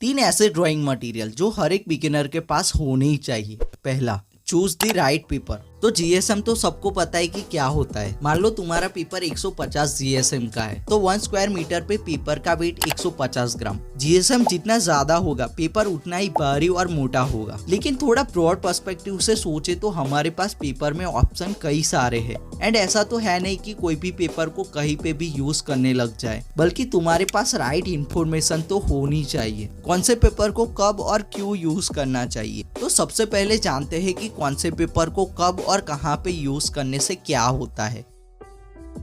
तीन ऐसे drawing material जो हर एक बिगिनर के पास होने ही चाहिए। पहला, चूज द राइट पेपर। तो जीएसएम तो सबको पता है कि क्या होता है। मान लो तुम्हारा पेपर 150 जीएसएम का है, तो 1 स्क्वायर मीटर पे पेपर का वेट 150 ग्राम। जीएसएम जितना ज्यादा होगा पेपर उतना ही भारी और मोटा होगा। लेकिन थोड़ा ब्रॉड पर्सपेक्टिव से सोचे तो हमारे पास पेपर में ऑप्शन कई सारे हैं। एंड ऐसा तो है नहीं कि कोई भी पेपर को कहीं पे भी यूज करने लग जाए, बल्कि तुम्हारे पास राइट इन्फॉर्मेशन तो होनी चाहिए कौन से पेपर को कब और क्यों यूज करना चाहिए। तो सबसे पहले जानते हैं कि कौन से पेपर को कब और कहाँ पे यूज करने से क्या होता है।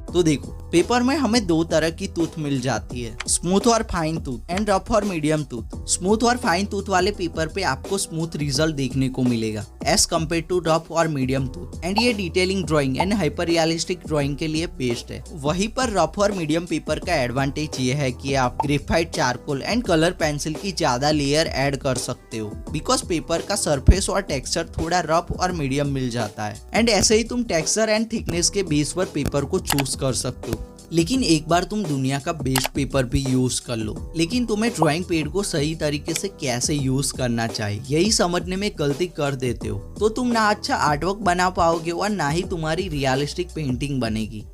तो देखो, पेपर में हमें दो तरह की टूथ मिल जाती है, स्मूथ और फाइन टूथ एंड रफ और मीडियम टूथ। स्मूथ और फाइन टूथ वाले पेपर पे आपको स्मूथ रिजल्ट देखने को मिलेगा एज कम्पेयर टू रफ और मीडियम टूथ। एंड ये detailing drawing and hyper realistic drawing के लिए बेस्ट है। वहीं पर रफ और मीडियम पेपर का एडवांटेज ये है कि आप graphite, charcoal and colour pencil की ज्यादा लेयर ऐड कर सकते हो, बिकॉज पेपर का सरफेस और टेक्सचर थोड़ा रफ और मीडियम मिल जाता है। एंड ऐसे ही तुम टेक्सचर एंड थिकनेस के बेस पर पेपर को चूज कर सकते हो। लेकिन एक बार तुम दुनिया का बेस्ट पेपर भी यूज कर लो, लेकिन तुम्हें ड्राइंग पैड को सही तरीके से कैसे यूज करना चाहिए यही समझने में गलती कर देते हो, तो तुम ना अच्छा आर्टवर्क बना पाओगे और ना ही तुम्हारी रियलिस्टिक पेंटिंग बनेगी।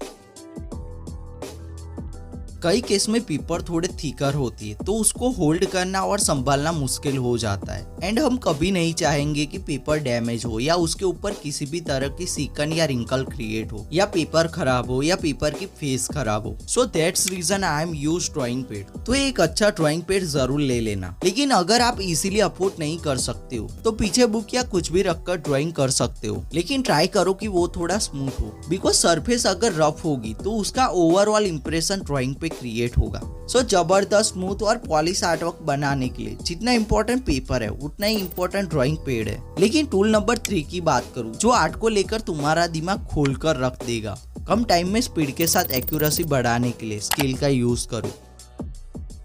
कई केस में पेपर थोड़े थिकर होती है, तो उसको होल्ड करना और संभालना मुश्किल हो जाता है। एंड हम कभी नहीं चाहेंगे कि पेपर डैमेज हो या उसके ऊपर किसी भी तरह की सिकन या रिंकल क्रिएट हो या पेपर खराब हो या पेपर की फेस खराब हो। So that's reason I am use drawing pad. तो एक अच्छा ड्राइंग पैड जरूर ले लेना। लेकिन अगर आप इजीली अफोर्ड नहीं कर सकते हो तो पीछे बुक या कुछ भी रखकर ड्राइंग कर सकते हो, लेकिन ट्राई करो कि वो थोड़ा स्मूथ हो, बिकॉज सरफेस अगर रफ होगी तो उसका ओवरऑल इंप्रेशन ड्राइंग पे क्रिएट होगा। सो जबरदस्त स्मूथ और पॉलिश आर्टवर्क बनाने के लिए जितना इंपॉर्टेंट पेपर है उतना ही इंपॉर्टेंट ड्राइंग पैड है। लेकिन टूल नंबर 3 की बात करूं, जो आर्ट को लेकर तुम्हारा दिमाग खोलकर रख देगा। कम टाइम में स्पीड के साथ एक्यूरेसी बढ़ाने के लिए स्केल का यूज करो।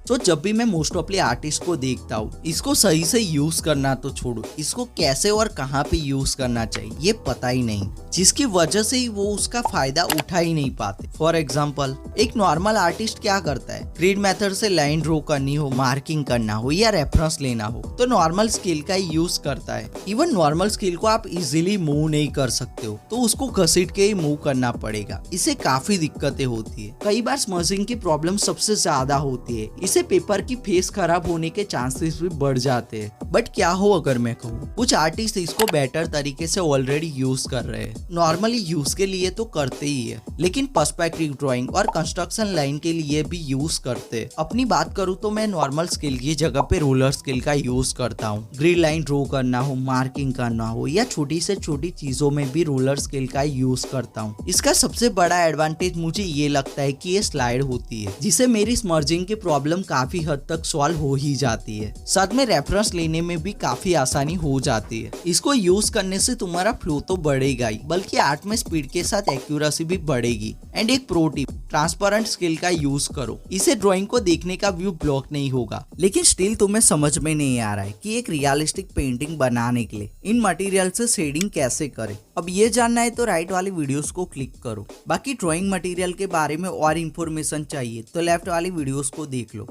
तो जब भी मैं मोस्ट ऑफली आर्टिस्ट को देखता हूँ, इसको सही से यूज करना तो छोड़ो, इसको कैसे और कहाँ पे यूज करना चाहिए ये पता ही नहीं, जिसकी वजह से ही वो उसका फायदा उठा ही नहीं पाते। फॉर एग्जाम्पल, एक नॉर्मल आर्टिस्ट क्या करता है, ग्रिड मेथड से लाइन ड्रॉ करनी हो, मार्किंग करना हो या रेफरेंस लेना हो तो नॉर्मल स्केल का ही यूज करता है। इवन नॉर्मल स्केल को आप इजीली मूव नहीं कर सकते हो, तो उसको घसीट के ही मूव करना पड़ेगा। इससे काफी दिक्कतें होती है। कई बार स्मजिंग की प्रॉब्लम सबसे ज्यादा होती है, इससे पेपर की फेस खराब होने के चांसेस भी बढ़ जाते हैं। बट क्या हो अगर मैं कहूँ, कुछ आर्टिस्ट इसको बेटर तरीके से ऑलरेडी यूज कर रहे हैं। नॉर्मली यूज के लिए तो करते ही है, लेकिन पर्सपेक्टिव ड्राइंग और कंस्ट्रक्शन लाइन के लिए भी यूज करते हैं। अपनी बात करूँ तो मैं नॉर्मल स्केल की जगह पे रोलर स्केल का यूज करता हूँ। ग्रिड लाइन ड्रॉ करना हो, मार्किंग करना हो या छोटी से छोटी चीजों में भी रोलर स्केल का यूज करता हूँ। इसका सबसे बड़ा एडवांटेज मुझे ये लगता है कि ये स्लाइड होती है, जिससे मेरी स्मर्जिंग की प्रॉब्लम काफी हद तक सॉल्व हो ही जाती है। साथ में रेफरेंस लेने में भी काफी आसानी हो जाती है। इसको यूज करने से तुम्हारा फ्लो तो बढ़ेगा ही, बल्कि आर्ट में स्पीड के साथ एक्यूरेसी भी बढ़ेगी। एंड एक प्रो टिप, ट्रांसपेरेंट स्केल का यूज करो। इसे ड्राइंग को देखने का व्यू ब्लॉक नहीं होगा। लेकिन स्टिल तुम्हें समझ में नहीं आ रहा है कि एक रियलिस्टिक पेंटिंग बनाने के लिए इन मटेरियल से शेडिंग कैसे करें। अब ये जानना है तो राइट वाली वीडियोस को क्लिक करो। बाकी ड्राइंग मटेरियल के बारे में और इन्फॉर्मेशन चाहिए तो लेफ्ट वाली वीडियोस को देख लो।